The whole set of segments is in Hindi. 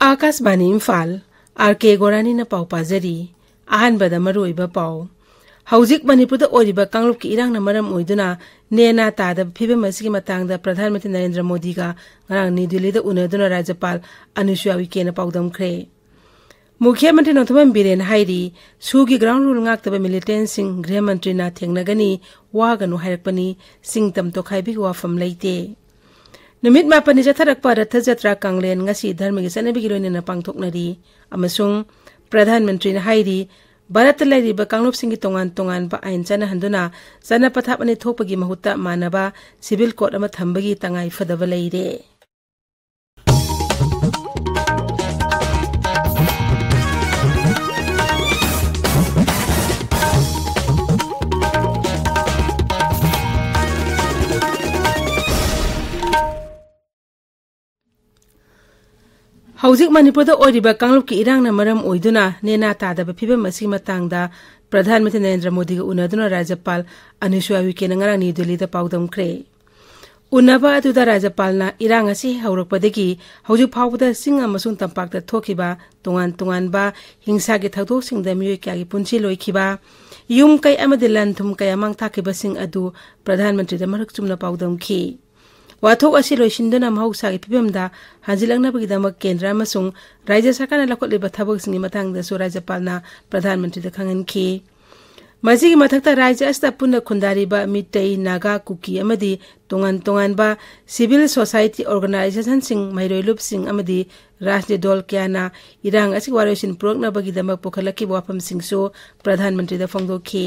आकाशवाणी इम्फाल आर.के. गोरानी न पाउ पाजरी अहनबदा मरुइबा पाउ हौजिक मणिपुरदा ओरिबा कांगलुप की इरांग न मरम ओइदुना नेना तादा फिबम असगी मतंगदा प्रधानमंत्री नरेंद्र मोदी का ngarang न्यू दिल्लीदा उनदुना राज्यपाल अनुसुया उइके न पाउदमख्रे मुख्यमंत्री नोथमन बिरेन हाइरी सुगी ग्राउंड रूल ngakतबा मिलिटेंट सिंह गृहमंत्री ना थेंगनगनी वागनु हायरकपनी सिंगतम तोखाइबी वाफम लेते नुमित मापनि जथरकपा रथ जत्रा कांगलेन ngasi धर्मगी सनबिगी लोइनना पांगथोकनरी अमसुंग प्रधानमंत्री न हाइरी भारत लाइरिबा कांगलुप सिंगी तोंगान तोंगान बा आइन चना हंदुना चना पथापनि थोपगी महुत्ता मानबा सिविल कोर्ट अमा थंबगी तंगाई फदबा लेइरे हौजिक मणिपुरदा ओरिबा कांगलुप की इरांग न मरम ओइदुना नेना तादबा फिबम असि मतंगदा प्रधानमंत्री नरेंद्र मोदी का उनदुना राज्यपाल अनुसुया उइके न ngarang न्यू दिल्लीदा पाउदमख्रे उनबा अदुदा राज्यपालना इरांग असि हौरकपदगी हौजिक फाउबदा सिंग अमसुंग तंपाकदा थोखिबा तोंगान तोंगानबा हिंसा के थौदोकसिंगदा मियोय क्यागी पुंछि लोइखिबा युम कै अमदि लनथुम कै अमंग थाखिबा सिंग अदु प्रधानमंत्री दा मरक चुमना पाउदमखि वाथोक असि लोइसिंदुना महौसागी फिबमदा हाजिलंगनाबगीदमक केंद्र अमसुंग राज्य सरकारना लखोटलिबा थबकसिंगी मतंगदासु राज्यपालना प्रधानमंत्री दा खंगनखि मसिगी मथक्ता राज्य अस्ता पुन्ना खुंदारिबा मिटै नागा कुकी अमदि तोंगान तोंगानबा सिविल सोसाइटी ऑर्गेनाइजेशन सिंग मैरोइलुप सिंग अमदि राजनीति दल क्याना इरांग असि वारोसिन पुरकनाबगीदमक पोखलकी वाफम सिंगसु प्रधानमंत्री दा फोंगदोखि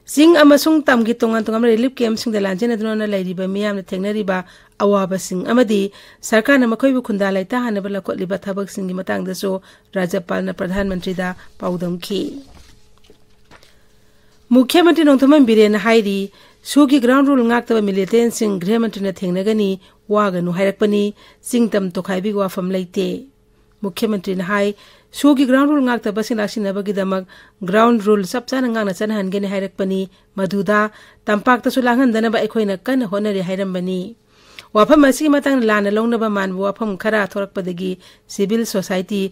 सिंग अमसुंग तमगी तोंगान तोंगान रिलीफ कैम्प सिंग दा लांजेनदुना लाइरिबा मियामना थेंगनरिबा अवाबा सिंग अमदि सरकारना मखोइबु खुंदा लाइता हानबा लखोटलिबा थबक सिंगी मतंगदासु राज्यपालना प्रधानमंत्री दा पाउदमखि मुख्यमंत्री नोंथमन बिरेन हाइरी सुगी ग्राउंड रूल ngakतबा मिलिटेंट सिंह गृहमंत्री न थेंगनगनी वागनु हायरकपनी सिंगतम तोखाइबी वाफम लेते मुख्यमंत्री न हाई सुगी ग्राउंड रूल ngakतबा सिनासिनबगीदमक ग्राउंड रूल सबचाना ngakना चनहनगेने हायरकपनी मधुदा तंपाक्तसु लांगनदनबा अखोइना कन होनरे हायरमबनी वाफम असि मतंग लाना लौनबा मानबु वाफम खरा थोरकपदगी सिविल सोसाइटी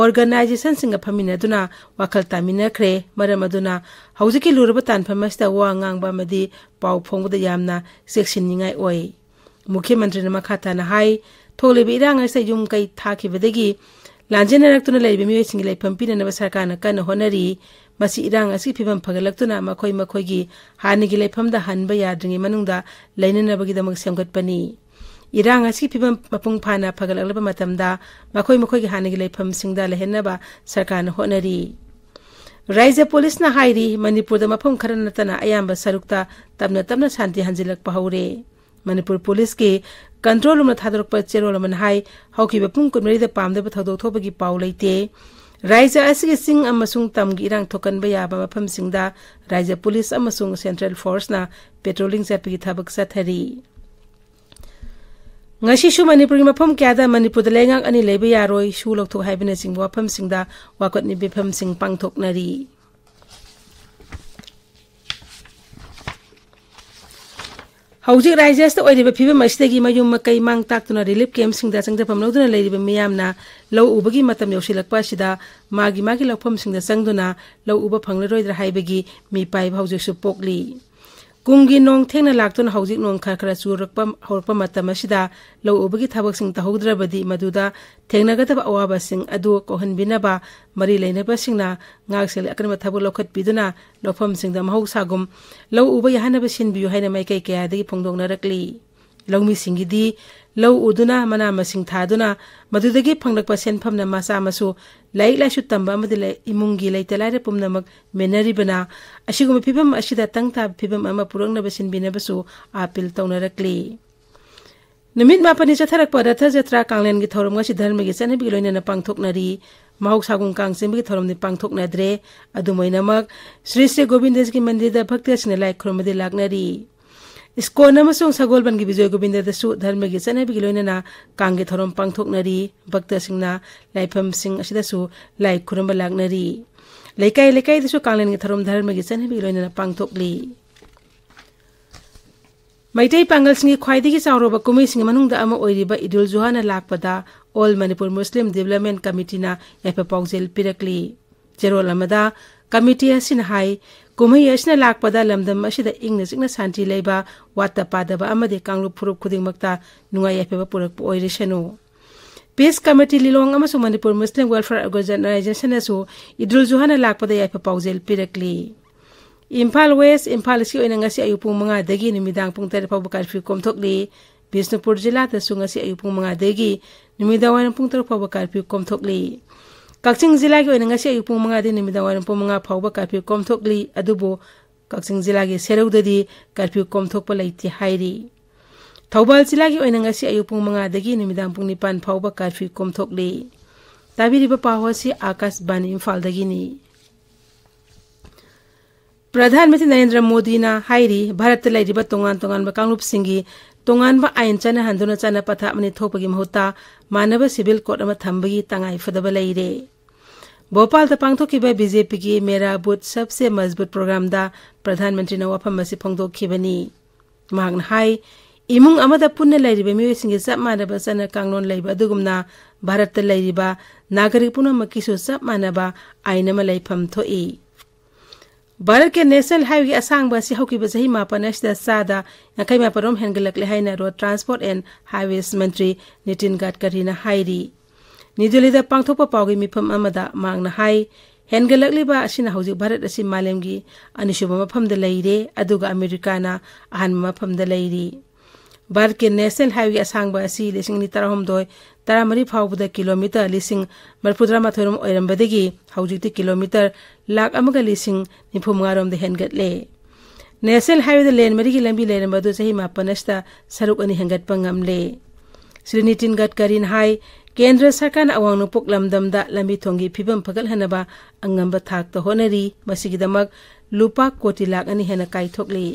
ऑर्गेनाइजेशन सिंग फमिनदुना वाखल तामिनख्रे मरमदुना हौजिकी लुरबा तानफमस्ता वा ngangbा मदि पाउ फोंबदा यामना सेक्शननिंगाय ओय मुख्यमंत्री न मखाताना हाई थोलेबि इरांग असे युम कै थाखिबदगी लांजेनरक्तुना लैबि मियोसिंगी लैफम पिननबा सरकारना कन होनरी मसि इरांग असि फिबम फगलक्तुना मखोइ मखोइगी हानिगी लैफमदा हनबा याद्रिंगी मनुंगदा लैननबगीदमक सेमगतपनी इरांग असि फिबम मपुंग फाना फगललबा मतमदा मखोइ मखोइगी हानिगी लैफम सिंगदा लहेनबा सरकारना होनरी राज्य पुलिस ना हाइरी मणिपुरदा मफम खरन नतना अयाम्बा सरुक्ता तबना तबना शांति हंजिलक पहौरे मणिपुर पुलिस के कंट्रोल रूम थादरक चेरोल मन हाई हौकिबा पुंग कुनमरीदा पामदबा थौदोक थोबगी पाउ लेते राज्य असि सिंग अमसुंग तमगी इरांग थोकनबा याबा मफम सिंगदा राज्य पुलिस अमसुंग सेंट्रल फोर्स ना patrolling चटपगी थबक सथरी ngasisu manipuri mafam kyada manipur da lengang ani leba yaroi shu lokthok haibina sing wafam singda wakot ni bifam sing pangthoknari hauji rajas ta oiriba phiba mastegi mayum makai mang taktuna relief camp singda sangda pamloduna leiriba miyamna law ubagi matam yosilakpa sida magi lokpham singda sangduna law uba phangleroidra haibagi mi pai hauji su pokli कुंगी नोंग थेंगना लाक्तुन हौजिक नोंग खरखरा चुरकपम हौरपम मतमसिदा लौ उबगी थबक सिंग तहौद्रबदी मदुदा थेंगनागतब अवाबा सिंग अदु कोहनबिनबा मरी लेनबा सिंगना ngaksil akana thabo lokhat piduna lofam singda mahusagum lau uba yahanaba sinbiyu haina maikai kayadagi phongdongna rakli laumi singidi lau uduna mana masing thaduna madudagi phanglakpa senphamna masa masu laik la tamba amadi imungi laitalaire pumnamak menaribana asiguma phibam asida tangta phibam ama purangna basin binabasu apil tawnarakli numit mapani chatharak padatha jatra kanglen gi thorom ngasi dharmagi chanabi loina pangthoknari mahausagung kangsembi thoromni pangthoknadre adumoinamak Sri Sri Govindji mandirda bhaktasina laik khurmadi lagnari ISKCON अमसुंग सगोलबन की विजय गोविंद दसु धर्म की चनबी लोइनना कांगे थोरम पांगथोकनरी भक्त सिंगना लाइफम सिंग असिदसु लाइ खुरम लागनरी लेकाई लेकाई दसु कांगलेन की थोरम धर्म की चनबी लोइनना पांगथोकली Maitai Pangal Singi Khwaidigi Sauroba Kumi Singi Manungda Ama Oiriba Idul Zuhana Lakpada All Manipur Muslim Development Committee na Epa Pauzil Pirakli Jero Lamada Committee Asin Hai Kumi Yashna Lakpada Lamdam Ashida English Igna Santi Leba Wata Padaba Amade Kanglu Puruk Kuding Makta Nunga Epa Purak Oirishanu Peace Committee Lilong Amasu Manipur Muslim Welfare Organization Asu Idul Zuhana Lakpada Epa Pauzil Pirakli Imphal West, Imphal si oina ngasi ayupung mga dagi numidang pung tere pa curfew komthokli Bisnupur Jila tasu ngasi ayupung mga dagi numidawan pung tere pa curfew komthokli Kakching Jila gi oina ngasi ayupung mga di numidawan pung mga pa curfew komthokli adubo Kakching Jila gi serudadi curfew komthok pa laiti hairi Thaubal Jila gi oina ngasi ayupung mga dagi numidang pung nipan pa curfew komthokli Tabiri ba pawasi Akas Bani Imphal dagi ni प्रधानमंत्री नरेंद्र मोदी ना हाइरी भारत लाइरिबा तोंगान तोंगान बकांगलुप सिंगी तोंगान बा आइन चना हंदुना चना पथा मने थोपगी महुता मानव सिविल कोर्ट अमा थंबगी तंगाई फदबा लाइरे भोपाल ता पांगथोकिबा बीजेपी की मेरा बूथ सबसे मजबूत प्रोग्राम दा प्रधानमंत्री ना वफम मसि फोंगदोखिबनी मांगन हाई इमुंग अमदा पुन्ने लाइरिबा मिवे सिंगी सब मानबा चना कांगलोन लाइबा दुगुमना भारत लाइरिबा नागरिक पुनम किसु सब मानबा आइनमा लाइफम थोई भारत के नेशनल हाईवे की असांग बसी हौकी बसही मापन अष्टा सादा यखै मापरोम हेंगलकले हाइना रोड ट्रांसपोर्ट एंड हाईवेज मंत्री नितिन गडकरी ना हाइरी निदुलिदा पांगथोपा पावगी मिफम अमदा मांगना हाई हेंगलकलिबा असिना हौजी भारत असि मालेमगी अनिसुबा मफमदा लैरे अदुगा अमेरिका ना अहान मफमदा लैरी भारत के नेशनल हाईवे असांग बसी लिसिंग तरहम दोय तरामरी फावबदा किलोमीटर लिसिंग मरफुद्रा माथोरम ओइरमबदगी हौजिति किलोमीटर लाख अमगा लिसिंग निफुमगारोम दे हेंगतले नेशनल हाईवे द लेन मरिगी लंबी लेरमबदु सही मापनस्ता सरुक अनि हेंगत पंगमले श्री नितिन गडकरी हाई केंद्र सरकार अवांग पोकलमदमदा लंबी थोंगी फिबम फगल हनबा अंगंबा थाक तो होनरी मसिगिदमक लुपा कोटी लाख अनि हेना काइथोकली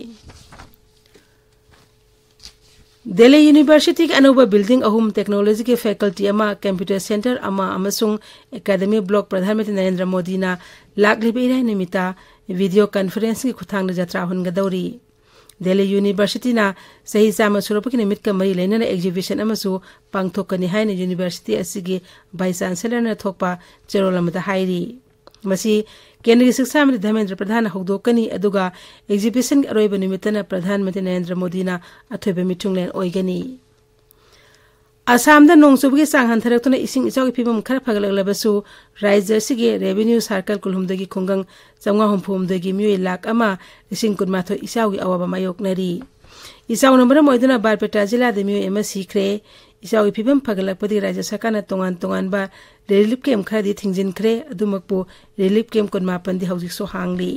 दिल्ली यूनिवर्सिटी के अनोबा बिल्डिंग अहुम टेक्नोलॉजी के फैकल्टी अमा कंप्यूटर सेंटर अमा अमसुंग एकेडमी ब्लॉक प्रधानमंत्री नरेंद्र मोदी ना लाखलिबे इराय निमिता वीडियो कॉन्फ्रेंस की खुथांग जत्रा हुनगदौरी दिल्ली यूनिवर्सिटी ना सही साम सुरप की निमित का मरी लेना एग्जीबिशन अमसु पांगथोकनी हाइन यूनिवर्सिटी असिगी वाइस चांसलर ना थोकपा चेरोलमदा हाइरी मसी केंद्रीय शिक्षा मंत्री धर्मेंद्र प्रधान हौदोकनी अदुगा एग्जीबिशन के अरोइब निमित्तना प्रधानमंत्री नरेंद्र मोदी ना अथोइब मिथुंगलेन ओइगनी आसामदा नोंगसुबगी सांग हंथरक्तुना इसिंग इचाउगी फिबम खर फगलगलबसु राज्य सिगे रेवेन्यू सर्कल कुलहुमदगी खुंगंग चंगा हुमफुमदगी मिय लाख अमा इसिंग कुनमाथो इचाउगी अवाबा मायोकनरी इचाउ नंबर मोइदुना बारपेटा जिला दे मिय एम सीखरे इचाउगी फिबम फगलकपदि राज्य सरकारना तोंगान तोंगान बा रिलीफ कैम्प खरदी थिंजिनखरे अदुमकपु रिलीफ कैम्प कुनमापनदि हौजिकसो हांगली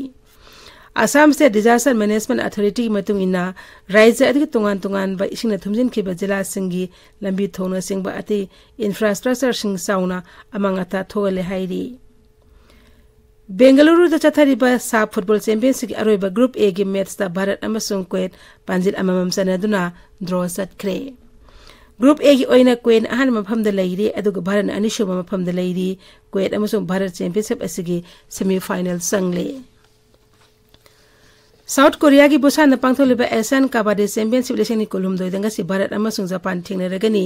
Assam state disaster management authority मतुंग इना राज्य अधिक तोंगान तोंगान बा इसिंगना थुमजिनखिबा जिला सिंगी लंबी थोंना सिंगबा अति इंफ्रास्ट्रक्चर सिंग साउना अमंगता थोगले हाइरी बेंगलुरु द चथरिबा सा फुटबॉल चैंपियनशिप की अरोइबा ग्रुप ए गे मैच दा भारत अमसुंग क्वेट पांजिल अममम सनदुना ड्रॉ सटखरे ग्रुप ए की ओइना क्वेन अहन मफम द लैरी अदुगा भारत अनिशुबा मफम द लैरी क्वेट अमसुंग भारत चैंपियनशिप असिगी सेमीफाइनल संगले साउथ कोरिया की बुसान पांथोलिबा एशियन कबड्डी चैंपियनशिप लेसिंगनी कुलुमदोय दंगसी भारत अमसुंग जापान थिंगनरगनी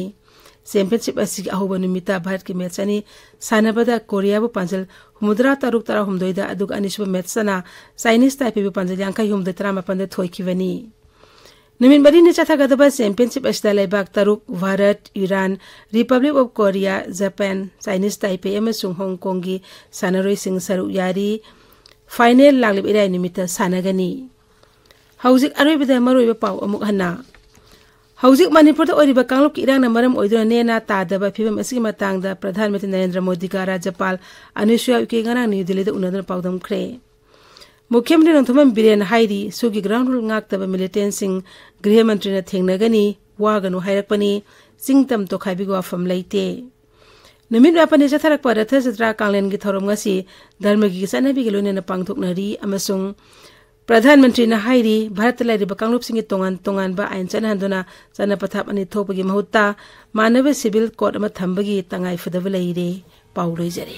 चैंपियनशिप असिगी अहोबा निमिता भारत की मैच अनि सानबदा कोरिया बु पांजल हुमुद्रा तरुक तरा हुमदोयदा अदुगा अनिशुबा मैच सना चाइनीज ताइपे बु पांजल यांखा हुमदे तरा मापन थोइखिवनी निमिन बरी ने चथागदबा चैंपियनशिप असिदा लेबाक तरुक Bharat Iran Republic of Korea Japan Chinese Taipei अमसुंग हांगकांग की सानरोय सिंग सरुक यारी फाइनल लागलिब इराय निमिता सानगनी हौजिक अरोइबदा मरोइबा पाव अमुक हन्ना हौजिक मणिपुर ओरिबा कांगलुप की इरांगना मरम ओइदुना नेना तादबा फिबम असिगी मतांगदा प्रधानमंत्री नरेंद्र मोदी का राज्यपाल अनुसुया उइके गना न्यू दिल्ली दा उनदन पावदम खरे मुख्यमंत्री नोंथमम बिरेन हाइरी सुगी ग्राउंड रूल ngakतबा मिलिटेंट सिंह गृह मंत्री ना थेंगनगनी वागनु हाइरकपनी सिंगतम तो खाइबिगो वाफम लैते नमित वापने चथरक रथ जत्रा कांगलेन की थौरम ngasi धर्मगी सनबी लोनेना पांगथोकनरी अमसुंग प्रधानमंत्री ना हाइरी भारत लाइरिबा कांगलुप सिंगी तोंगान तोंगान बा आइन चनहंदुना चनपथाप अनि थोपगी महुत्ता मानव सिविल कोर्ट अमा थंबगी तंगाई फदब लैरे पाउलोइजरे।